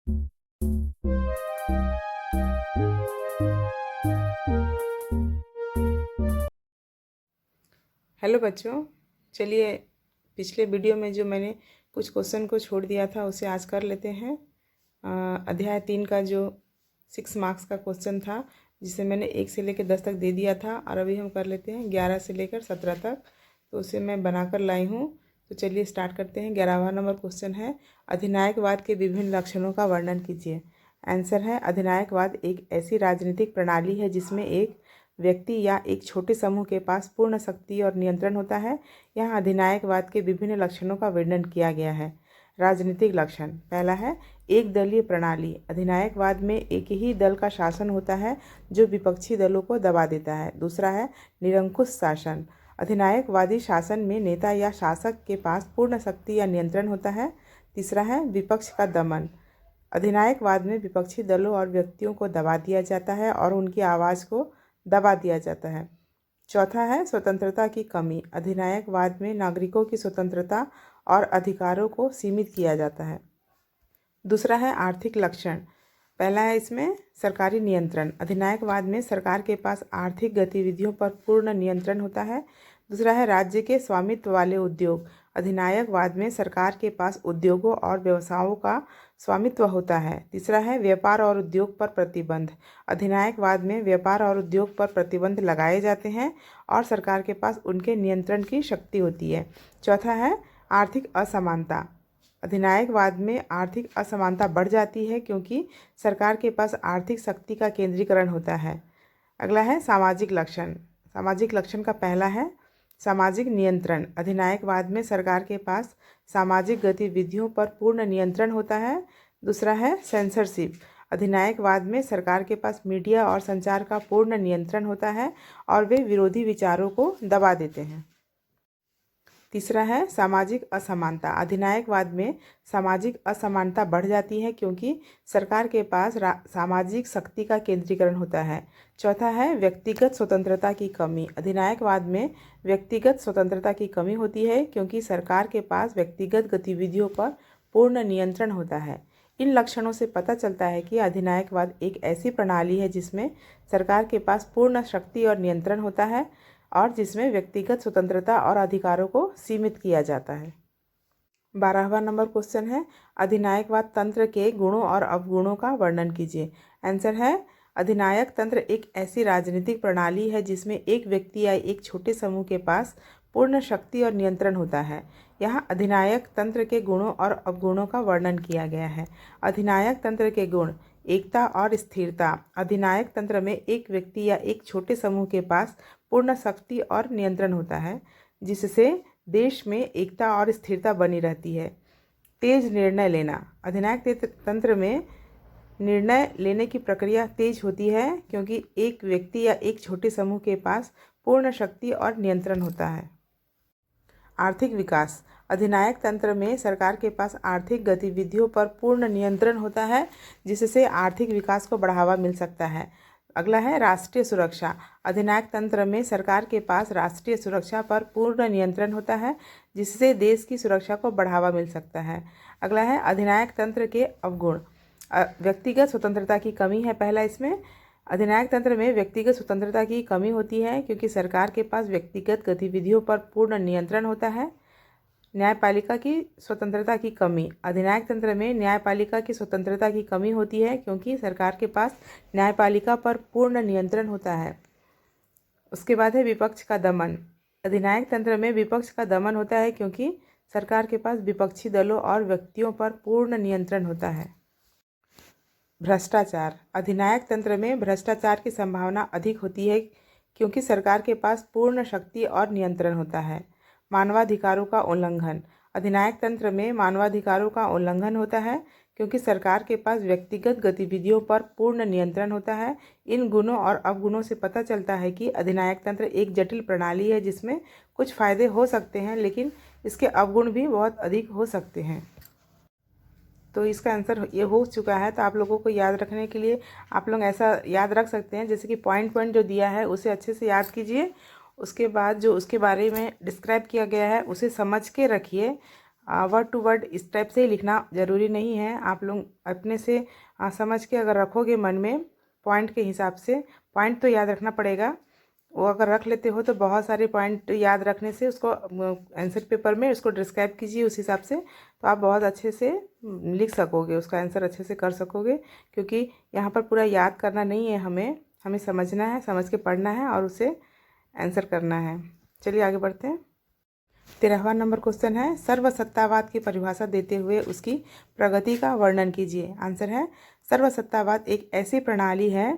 Hello बच्चों, चलिए पिछले वीडियो में जो मैंने कुछ क्वेश्चन को छोड़ दिया था उसे आज कर लेते हैं। अध्याय 3 का जो 6 मार्क्स का क्वेश्चन था जिसे मैंने 1 से लेकर 10 तक दे दिया था, और अभी हम कर लेते हैं 11 से लेकर 17 तक। तो उसे मैं बनाकर लाई हूँ। तो चलिए स्टार्ट करते हैं। 11वां नंबर क्वेश्चन है, अधिनायकवाद के विभिन्न लक्षणों का वर्णन कीजिए। आंसर है, अधिनायकवाद एक ऐसी राजनीतिक प्रणाली है जिसमें एक व्यक्ति या एक छोटे समूह के पास पूर्ण शक्ति और नियंत्रण होता है। यहाँ अधिनायकवाद के विभिन्न लक्षणों का वर्णन किया गया है। राजनीतिक लक्षण, पहला है एक दलीय प्रणाली। अधिनायकवाद में एक ही दल का शासन होता है जो विपक्षी दलों को दबा देता है। दूसरा है निरंकुश शासन। अधिनायकवादी शासन में नेता या शासक के पास पूर्ण शक्ति या नियंत्रण होता है। तीसरा है विपक्ष का दमन। अधिनायकवाद में विपक्षी दलों और व्यक्तियों को दबा दिया जाता है और उनकी आवाज़ को दबा दिया जाता है। चौथा है स्वतंत्रता की कमी। अधिनायकवाद में नागरिकों की स्वतंत्रता और अधिकारों को सीमित किया जाता है। दूसरा है आर्थिक लक्षण। पहला है इसमें सरकारी नियंत्रण। अधिनायकवाद में सरकार के पास आर्थिक गतिविधियों पर पूर्ण नियंत्रण होता है। दूसरा है राज्य के स्वामित्व वाले उद्योग। अधिनायकवाद में सरकार के पास उद्योगों और व्यवसायों का स्वामित्व होता है। तीसरा है व्यापार और उद्योग पर प्रतिबंध। अधिनायकवाद में व्यापार और उद्योग पर प्रतिबंध लगाए जाते हैं और सरकार के पास उनके नियंत्रण की शक्ति होती है। चौथा है आर्थिक असमानता। अधिनायकवाद में आर्थिक असमानता बढ़ जाती है क्योंकि सरकार के पास आर्थिक शक्ति का केंद्रीकरण होता है। अगला है सामाजिक लक्षण। सामाजिक लक्षण का पहला है सामाजिक नियंत्रण। अधिनायकवाद में सरकार के पास सामाजिक गतिविधियों पर पूर्ण नियंत्रण होता है। दूसरा है सेंसरशिप। अधिनायकवाद में सरकार के पास मीडिया और संचार का पूर्ण नियंत्रण होता है और वे विरोधी विचारों को दबा देते हैं। तीसरा है सामाजिक असमानता। अधिनायकवाद में सामाजिक असमानता बढ़ जाती है क्योंकि सरकार के पास सामाजिक शक्ति का केंद्रीकरण होता है। चौथा है व्यक्तिगत स्वतंत्रता की कमी। अधिनायकवाद में व्यक्तिगत स्वतंत्रता की कमी होती है क्योंकि सरकार के पास व्यक्तिगत गतिविधियों पर पूर्ण नियंत्रण होता है। इन लक्षणों से पता चलता है कि अधिनायकवाद एक ऐसी प्रणाली है जिसमें सरकार के पास पूर्ण शक्ति और नियंत्रण होता है और जिसमें व्यक्तिगत स्वतंत्रता और अधिकारों को सीमित किया जाता है। 12वां नंबर क्वेश्चन है, अधिनायकवाद तंत्र के गुणों और अवगुणों का वर्णन कीजिए। आंसर है, अधिनायक तंत्र एक ऐसी राजनीतिक प्रणाली है जिसमें एक व्यक्ति या एक छोटे समूह के पास पूर्ण शक्ति और नियंत्रण होता है। यहाँ अधिनायक तंत्र के गुणों और अवगुणों का वर्णन किया गया है। अधिनायक तंत्र के गुण, एकता और स्थिरता। अधिनायक तंत्र में एक व्यक्ति या एक छोटे समूह के पास पूर्ण शक्ति और नियंत्रण होता है जिससे देश में एकता और स्थिरता बनी रहती है। तेज निर्णय लेना। अधिनायक तंत्र में निर्णय लेने की प्रक्रिया तेज होती है क्योंकि एक व्यक्ति या एक छोटे समूह के पास पूर्ण शक्ति और नियंत्रण होता है। आर्थिक विकास। अधिनायक तंत्र में सरकार के पास आर्थिक गतिविधियों पर पूर्ण नियंत्रण होता है जिससे आर्थिक विकास को बढ़ावा मिल सकता है। अगला है राष्ट्रीय सुरक्षा। अधिनायक तंत्र में सरकार के पास राष्ट्रीय सुरक्षा पर पूर्ण नियंत्रण होता है जिससे देश की सुरक्षा को बढ़ावा मिल सकता है। अगला है अधिनायक तंत्र के अवगुण। व्यक्तिगत स्वतंत्रता की कमी है पहला इसमें। अधिनायक तंत्र में व्यक्तिगत स्वतंत्रता की कमी होती है क्योंकि सरकार के पास व्यक्तिगत गतिविधियों पर पूर्ण नियंत्रण होता है। न्यायपालिका की स्वतंत्रता की कमी। अधिनायक तंत्र में न्यायपालिका की स्वतंत्रता की कमी होती है क्योंकि सरकार के पास न्यायपालिका पर पूर्ण नियंत्रण होता है। उसके बाद है विपक्ष का दमन। अधिनायक तंत्र में विपक्ष का दमन होता है क्योंकि सरकार के पास विपक्षी दलों और व्यक्तियों पर पूर्ण नियंत्रण होता है। भ्रष्टाचार। अधिनायक तंत्र में भ्रष्टाचार की संभावना अधिक होती है क्योंकि सरकार के पास पूर्ण शक्ति और नियंत्रण होता है। मानवाधिकारों का उल्लंघन। अधिनायक तंत्र में मानवाधिकारों का उल्लंघन होता है क्योंकि सरकार के पास व्यक्तिगत गतिविधियों पर पूर्ण नियंत्रण होता है। इन गुणों और अवगुणों से पता चलता है कि अधिनायक तंत्र एक जटिल प्रणाली है जिसमें कुछ फायदे हो सकते हैं लेकिन इसके अवगुण भी बहुत अधिक हो सकते हैं। तो इसका आंसर ये हो चुका है। तो आप लोगों को याद रखने के लिए आप लोग ऐसा याद रख सकते हैं, जैसे कि पॉइंट जो दिया है उसे अच्छे से याद कीजिए। उसके बाद जो उसके बारे में डिस्क्राइब किया गया है उसे समझ के रखिए वर्ड टू वर्ड इस टाइप से ही लिखना ज़रूरी नहीं है। आप लोग अपने से समझ के अगर रखोगे मन में पॉइंट के हिसाब से, पॉइंट तो याद रखना पड़ेगा, वो अगर रख लेते हो तो बहुत सारे पॉइंट याद रखने से उसको आंसर पेपर में उसको डिस्क्राइब कीजिए उस हिसाब से, तो आप बहुत अच्छे से लिख सकोगे, उसका आंसर अच्छे से कर सकोगे। क्योंकि यहाँ पर पूरा याद करना नहीं है, हमें समझना है, समझ के पढ़ना है और उसे आंसर करना है। चलिए आगे बढ़ते हैं। 13वां नंबर क्वेश्चन है, सर्वसत्तावाद की परिभाषा देते हुए उसकी प्रगति का वर्णन कीजिए। आंसर है, सर्वसत्तावाद एक ऐसी प्रणाली है,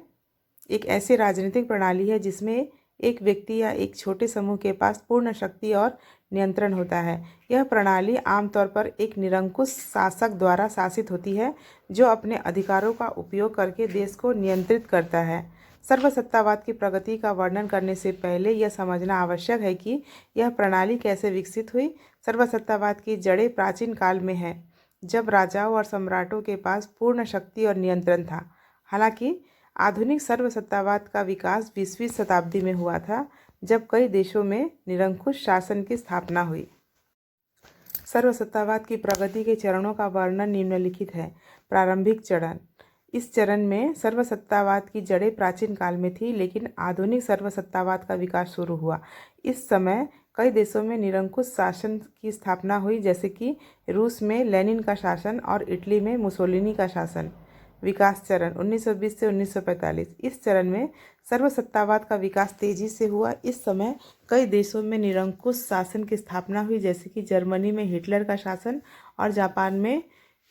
एक ऐसी राजनीतिक प्रणाली है जिसमें एक व्यक्ति या एक छोटे समूह के पास पूर्ण शक्ति और नियंत्रण होता है। यह प्रणाली आमतौर पर एक निरंकुश शासक द्वारा शासित होती है जो अपने अधिकारों का उपयोग करके देश को नियंत्रित करता है। सर्वसत्तावाद की प्रगति का वर्णन करने से पहले यह समझना आवश्यक है कि यह प्रणाली कैसे विकसित हुई। सर्वसत्तावाद की जड़ें प्राचीन काल में हैं, जब राजाओं और सम्राटों के पास पूर्ण शक्ति और नियंत्रण था। हालांकि आधुनिक सर्वसत्तावाद का विकास 20वीं शताब्दी में हुआ था, जब कई देशों में निरंकुश शासन की स्थापना हुई। सर्वसत्तावाद की प्रगति के चरणों का वर्णन निम्नलिखित है। प्रारंभिक चरण। इस चरण में सर्वसत्तावाद की जड़ें प्राचीन काल में थी, लेकिन आधुनिक सर्वसत्तावाद का विकास शुरू हुआ। इस समय कई देशों में निरंकुश शासन की स्थापना हुई, जैसे कि रूस में लेनिन का शासन और इटली में मुसोलिनी का शासन। विकास चरण 1920 से 1945। इस चरण में सर्वसत्तावाद का विकास तेजी से हुआ। इस समय कई देशों में निरंकुश शासन की स्थापना हुई, जैसे कि जर्मनी में हिटलर का शासन और जापान में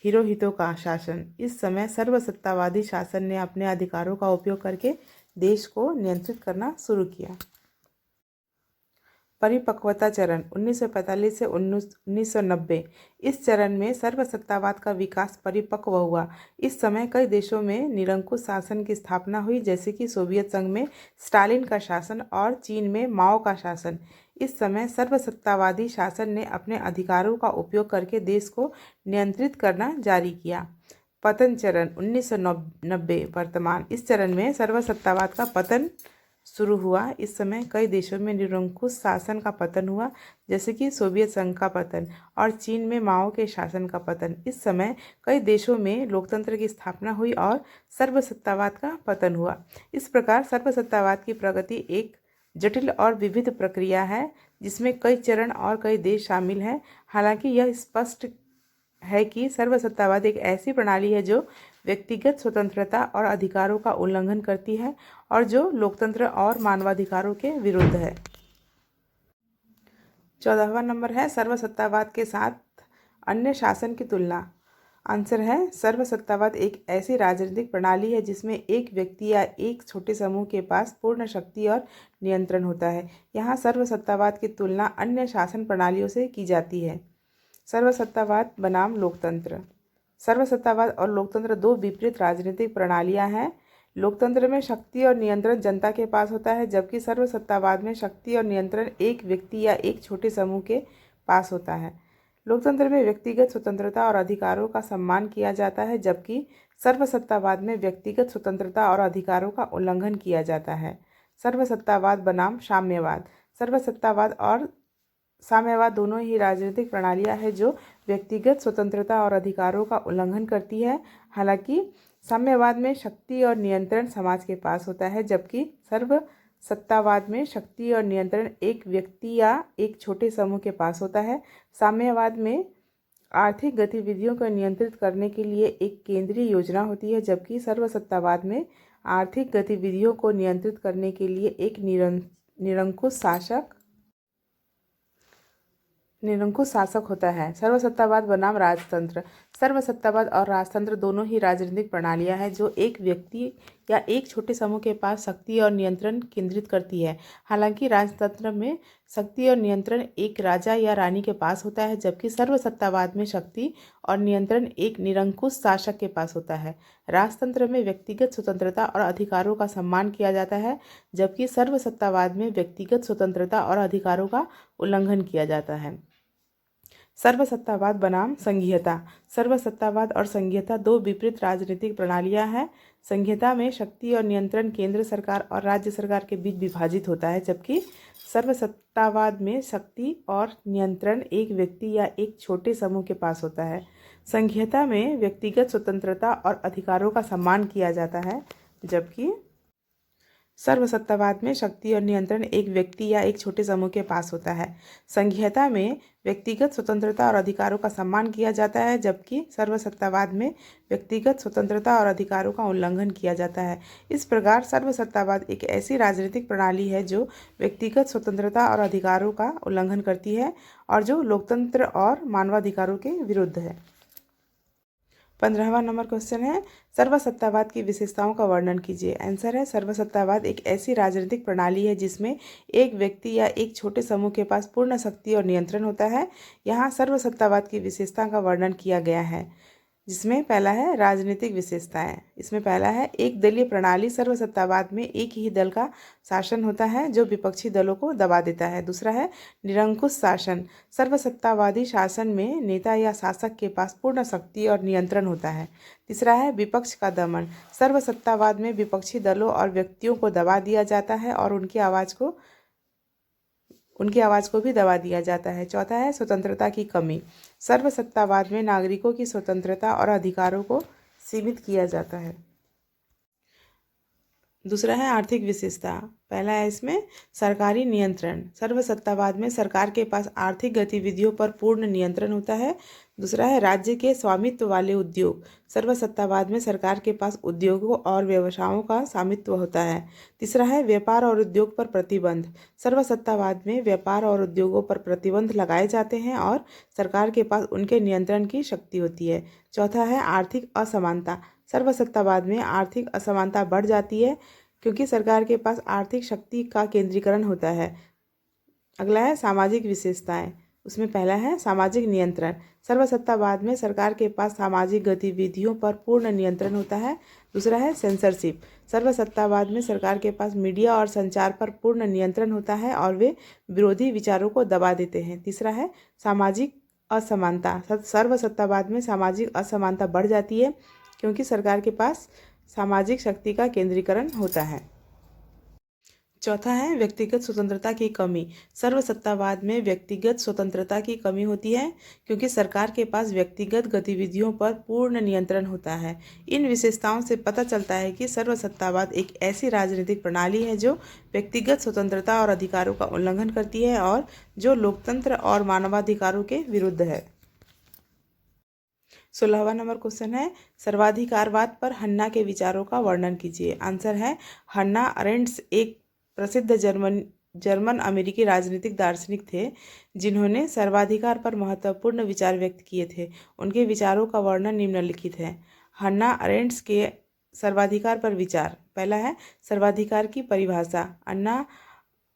हिरोहितो का शासन। इस समय सर्वसत्तावादी शासन ने अपने अधिकारों का उपयोग करके देश को नियंत्रित करना शुरू किया। परिपक्वता चरण 1945 से 1990। इस चरण में सर्वसत्तावाद का विकास परिपक्व हुआ। इस समय कई देशों में निरंकुश शासन की स्थापना हुई, जैसे कि सोवियत संघ में स्टालिन का शासन और चीन में माओ का शासन। इस समय सर्वसत्तावादी शासन ने अपने अधिकारों का उपयोग करके देश को नियंत्रित करना जारी किया। पतन चरण 1990 वर्तमान। इस चरण में सर्वसत्तावाद का पतन शुरू हुआ। इस समय कई देशों में निरंकुश शासन का पतन हुआ, जैसे कि सोवियत संघ का पतन और चीन में माओ के शासन का पतन। इस समय कई देशों में लोकतंत्र की स्थापना हुई और सर्वसत्तावाद का पतन हुआ। इस प्रकार सर्वसत्तावाद की प्रगति एक जटिल और विविध प्रक्रिया है, जिसमें कई चरण और कई देश शामिल हैं। हालांकि यह स्पष्ट है कि सर्वसत्तावाद एक ऐसी प्रणाली है जो व्यक्तिगत स्वतंत्रता और अधिकारों का उल्लंघन करती है और जो लोकतंत्र और मानवाधिकारों के विरुद्ध है। 14वां नंबर है, सर्वसत्तावाद के साथ अन्य शासन की तुलना। आंसर है, सर्वसत्तावाद एक ऐसी राजनीतिक प्रणाली है जिसमें एक व्यक्ति या एक छोटे समूह के पास पूर्ण शक्ति और नियंत्रण होता है। यहाँ सर्वसत्तावाद की तुलना अन्य शासन प्रणालियों से की जाती है। सर्वसत्तावाद बनाम लोकतंत्र। सर्वसत्तावाद और लोकतंत्र दो विपरीत राजनीतिक प्रणालियां हैं। लोकतंत्र में शक्ति और नियंत्रण जनता के पास होता है, जबकि सर्वसत्तावाद में शक्ति और नियंत्रण एक व्यक्ति या एक छोटे समूह के पास होता है। लोकतंत्र में व्यक्तिगत स्वतंत्रता और अधिकारों का सम्मान किया जाता है, जबकि सर्वसत्तावाद में व्यक्तिगत स्वतंत्रता और अधिकारों का उल्लंघन किया जाता है। सर्वसत्तावाद बनाम साम्यवाद। सर्वसत्तावाद और साम्यवाद दोनों ही राजनीतिक प्रणालियां हैं जो व्यक्तिगत स्वतंत्रता और अधिकारों का उल्लंघन करती है। हालांकि साम्यवाद में शक्ति और नियंत्रण समाज के पास होता है, जबकि सर्वसत्तावाद में शक्ति और नियंत्रण एक व्यक्ति या एक छोटे समूह के पास होता है। साम्यवाद में आर्थिक गतिविधियों को नियंत्रित करने के लिए एक केंद्रीय योजना होती है, जबकि सर्वसत्तावाद में आर्थिक गतिविधियों को नियंत्रित करने के लिए एक निरंकुश शासक होता है। सर्वसत्तावाद बनाम राजतंत्र। सर्वसत्तावाद और राजतंत्र दोनों ही राजनीतिक प्रणालियां हैं जो एक व्यक्ति या एक छोटे समूह के पास शक्ति और नियंत्रण केंद्रित करती है। हालांकि राजतंत्र में शक्ति और नियंत्रण एक राजा या रानी के पास होता है, जबकि सर्वसत्तावाद में शक्ति और नियंत्रण एक निरंकुश शासक के पास होता है। राजतंत्र में व्यक्तिगत स्वतंत्रता और अधिकारों का सम्मान किया जाता है, जबकि सर्वसत्तावाद में व्यक्तिगत स्वतंत्रता और अधिकारों का उल्लंघन किया जाता है। सर्वसत्तावाद बनाम संघीयता। सर्वसत्तावाद और संघीयता दो विपरीत राजनीतिक प्रणालियां हैं। संघीयता में शक्ति और नियंत्रण केंद्र सरकार और राज्य सरकार के बीच विभाजित होता है, जबकि सर्वसत्तावाद में शक्ति और नियंत्रण एक व्यक्ति या एक छोटे समूह के पास होता है। संघीयता में व्यक्तिगत स्वतंत्रता और अधिकारों का सम्मान किया जाता है, जबकि सर्वसत्तावाद में शक्ति और नियंत्रण एक व्यक्ति या एक छोटे समूह के पास होता है। संघीयता में व्यक्तिगत स्वतंत्रता और अधिकारों का सम्मान किया जाता है, जबकि सर्वसत्तावाद में व्यक्तिगत स्वतंत्रता और अधिकारों का उल्लंघन किया जाता है। इस प्रकार सर्वसत्तावाद एक ऐसी राजनीतिक प्रणाली है जो व्यक्तिगत स्वतंत्रता और अधिकारों का उल्लंघन करती है और जो लोकतंत्र और मानवाधिकारों के विरुद्ध है। 15वां नंबर क्वेश्चन है, सर्वसत्तावाद की विशेषताओं का वर्णन कीजिए। आंसर है, सर्वसत्तावाद एक ऐसी राजनीतिक प्रणाली है जिसमें एक व्यक्ति या एक छोटे समूह के पास पूर्ण शक्ति और नियंत्रण होता है। यहाँ सर्वसत्तावाद की विशेषता का वर्णन किया गया है, जिसमें पहला है राजनीतिक विशेषताएं। इसमें पहला है एक दलीय प्रणाली। सर्वसत्तावाद में एक ही दल का शासन होता है जो विपक्षी दलों को दबा देता है। दूसरा है निरंकुश शासन। सर्वसत्तावादी शासन में नेता या शासक के पास पूर्ण शक्ति और नियंत्रण होता है। तीसरा है विपक्ष का दमन। सर्वसत्तावाद में विपक्षी दलों और व्यक्तियों को दबा दिया जाता है और उनकी आवाज़ को भी दबा दिया जाता है। चौथा है स्वतंत्रता की कमी। सर्वसत्तावाद में नागरिकों की स्वतंत्रता और अधिकारों को सीमित किया जाता है। दूसरा है आर्थिक विशेषता। पहला है इसमें सरकारी नियंत्रण। सर्वसत्तावाद में सरकार के पास आर्थिक गतिविधियों पर पूर्ण नियंत्रण होता है। दूसरा है राज्य के स्वामित्व वाले उद्योग। सर्वसत्तावाद में सरकार के पास उद्योगों और व्यवसायों का स्वामित्व होता है। तीसरा है व्यापार और उद्योग पर प्रतिबंध। सर्वसत्तावाद में व्यापार और उद्योगों पर प्रतिबंध लगाए जाते हैं और सरकार के पास उनके नियंत्रण की शक्ति होती है। चौथा है आर्थिक असमानता। सर्वसत्तावाद में आर्थिक असमानता बढ़ जाती है क्योंकि सरकार के पास आर्थिक शक्ति का केंद्रीकरण होता है। अगला है सामाजिक विशेषताएं। उसमें पहला है सामाजिक नियंत्रण। सर्वसत्तावाद में सरकार के पास सामाजिक गतिविधियों पर पूर्ण नियंत्रण होता है। दूसरा है सेंसरशिप। सर्वसत्तावाद में सरकार के पास मीडिया और संचार पर पूर्ण नियंत्रण होता है और वे विरोधी विचारों को दबा देते हैं। तीसरा है सामाजिक असमानता। सर्वसत्तावाद में सामाजिक असमानता बढ़ जाती है क्योंकि सरकार के पास सामाजिक शक्ति का केंद्रीकरण होता है। चौथा है व्यक्तिगत स्वतंत्रता की कमी। सर्वसत्तावाद में व्यक्तिगत स्वतंत्रता की कमी होती है क्योंकि सरकार के पास व्यक्तिगत गतिविधियों पर पूर्ण नियंत्रण होता है। इन विशेषताओं से पता चलता है कि सर्वसत्तावाद एक ऐसी राजनीतिक प्रणाली है जो व्यक्तिगत स्वतंत्रता और अधिकारों का उल्लंघन करती है और जो लोकतंत्र और मानवाधिकारों के विरुद्ध है। 16वां नंबर क्वेश्चन है, सर्वाधिकारवाद पर हन्ना के विचारों का वर्णन कीजिए। आंसर है, हन्ना अरेंड्स एक प्रसिद्ध जर्मन अमेरिकी राजनीतिक दार्शनिक थे जिन्होंने सर्वाधिकार पर महत्वपूर्ण विचार व्यक्त किए थे। उनके विचारों का वर्णन निम्नलिखित है। हन्ना अरेंड्स के सर्वाधिकार पर विचार। पहला है सर्वाधिकार की परिभाषा। हन्ना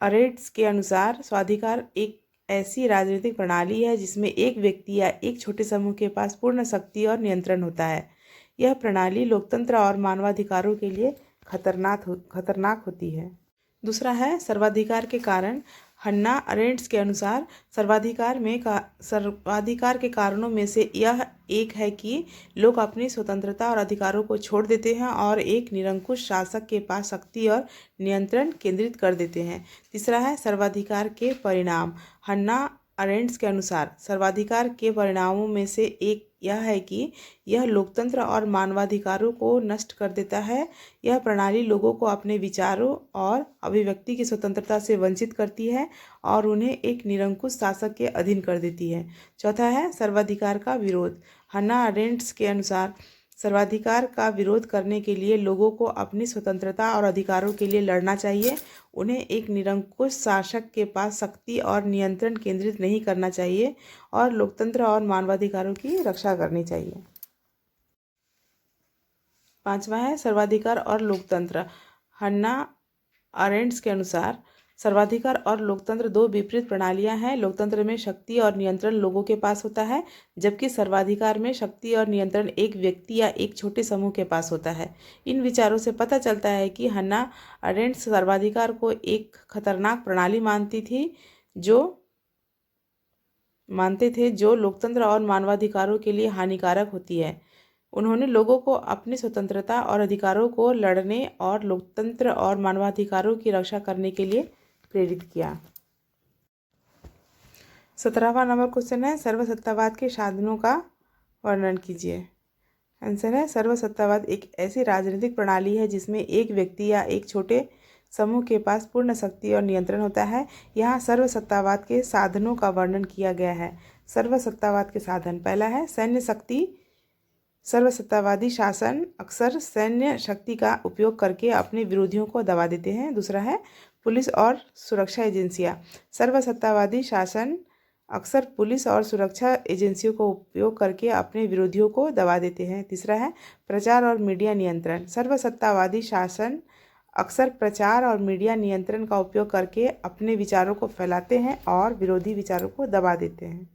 अरेंड्स के अनुसार स्वाधिकार एक ऐसी राजनीतिक प्रणाली है जिसमें एक व्यक्ति या एक छोटे समूह के पास पूर्ण शक्ति और नियंत्रण होता है। यह प्रणाली लोकतंत्र और मानवाधिकारों के लिए खतरनाक होती है। दूसरा है सर्वाधिकार के कारण। हन्ना अरेंड्स के अनुसार सर्वाधिकार के कारणों में से यह एक है कि लोग अपनी स्वतंत्रता और अधिकारों को छोड़ देते हैं और एक निरंकुश शासक के पास शक्ति और नियंत्रण केंद्रित कर देते हैं। तीसरा है सर्वाधिकार के परिणाम। हन्ना अरेंड्स के अनुसार सर्वाधिकार के परिणामों में से एक यह है कि यह लोकतंत्र और मानवाधिकारों को नष्ट कर देता है। यह प्रणाली लोगों को अपने विचारों और अभिव्यक्ति की स्वतंत्रता से वंचित करती है और उन्हें एक निरंकुश शासक के अधीन कर देती है। चौथा है सर्वाधिकार का विरोध। हन्ना अरेंड्स के अनुसार सर्वाधिकार का विरोध करने के लिए लोगों को अपनी स्वतंत्रता और अधिकारों के लिए लड़ना चाहिए। उन्हें एक निरंकुश शासक के पास शक्ति और नियंत्रण केंद्रित नहीं करना चाहिए और लोकतंत्र और मानवाधिकारों की रक्षा करनी चाहिए। 5वां है सर्वाधिकार और लोकतंत्र। हन्ना अरेंड्स के अनुसार सर्वाधिकार और लोकतंत्र दो विपरीत प्रणालियां हैं। लोकतंत्र में शक्ति और नियंत्रण लोगों के पास होता है, जबकि सर्वाधिकार में शक्ति और नियंत्रण एक व्यक्ति या एक छोटे समूह के पास होता है। इन विचारों से पता चलता है कि हन्ना अरेंड्स सर्वाधिकार को एक खतरनाक प्रणाली मानती थी जो मानते थे जो लोकतंत्र और मानवाधिकारों के लिए हानिकारक होती है। उन्होंने लोगों को अपनी स्वतंत्रता और अधिकारों को लड़ने और लोकतंत्र और मानवाधिकारों की रक्षा करने के लिए प्रेरित किया। 17वां नंबर क्वेश्चन है, सर्वसत्तावाद के साधनों का वर्णन कीजिए। आंसर है, सर्वसत्तावाद एक ऐसी राजनीतिक प्रणाली है जिसमें एक व्यक्ति या एक छोटे समूह के पास पूर्ण शक्ति और नियंत्रण होता है। यहाँ सर्वसत्तावाद के साधनों का वर्णन किया गया है। सर्वसत्तावाद के साधन, पहला है सैन्य शक्ति। सर्वसत्तावादी शासन अक्सर सैन्य शक्ति का उपयोग करके अपने विरोधियों को दबा देते हैं। दूसरा है पुलिस और सुरक्षा एजेंसियां। सर्वसत्तावादी शासन अक्सर पुलिस और सुरक्षा एजेंसियों को उपयोग करके अपने विरोधियों को दबा देते हैं। तीसरा है प्रचार और मीडिया नियंत्रण। सर्वसत्तावादी शासन अक्सर प्रचार और मीडिया नियंत्रण का उपयोग करके अपने विचारों को फैलाते हैं और विरोधी विचारों को दबा देते हैं।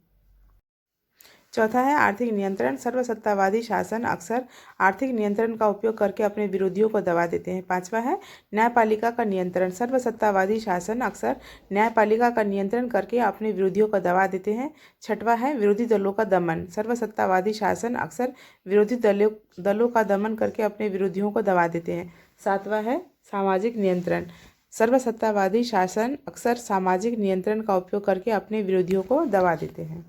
चौथा है आर्थिक नियंत्रण। सर्वसत्तावादी शासन अक्सर आर्थिक नियंत्रण का उपयोग करके अपने विरोधियों को दबा देते हैं। पांचवा है न्यायपालिका का नियंत्रण। सर्वसत्तावादी शासन अक्सर न्यायपालिका का नियंत्रण करके अपने विरोधियों को दबा देते हैं। छठवां है विरोधी दलों का दमन। सर्वसत्तावादी शासन अक्सर विरोधी दलों का दमन करके अपने विरोधियों को दबा देते हैं। सातवां है सामाजिक नियंत्रण। सर्वसत्तावादी शासन अक्सर सामाजिक नियंत्रण का उपयोग करके अपने विरोधियों को दबा देते हैं।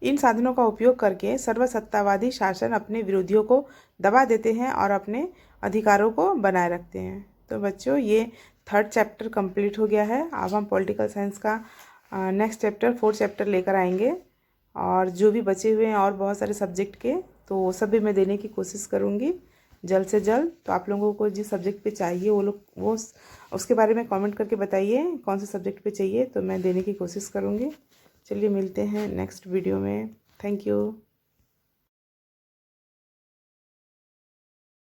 इन साधनों का उपयोग करके सर्वसत्तावादी शासन अपने विरोधियों को दबा देते हैं और अपने अधिकारों को बनाए रखते हैं। तो बच्चों, ये 3rd चैप्टर कंप्लीट हो गया है। अब हम पॉलिटिकल साइंस का नेक्स्ट चैप्टर 4th चैप्टर लेकर आएंगे, और जो भी बचे हुए हैं और बहुत सारे सब्जेक्ट के, तो वो सब भी मैं देने की कोशिश करूँगी जल्द से जल्द। तो आप लोगों को जिस सब्जेक्ट पे चाहिए वो उसके बारे में कमेंट करके बताइए कौन से सब्जेक्ट पे चाहिए, तो मैं देने की कोशिश करूँगी। चलिए मिलते हैं नेक्स्ट वीडियो में। Thank you.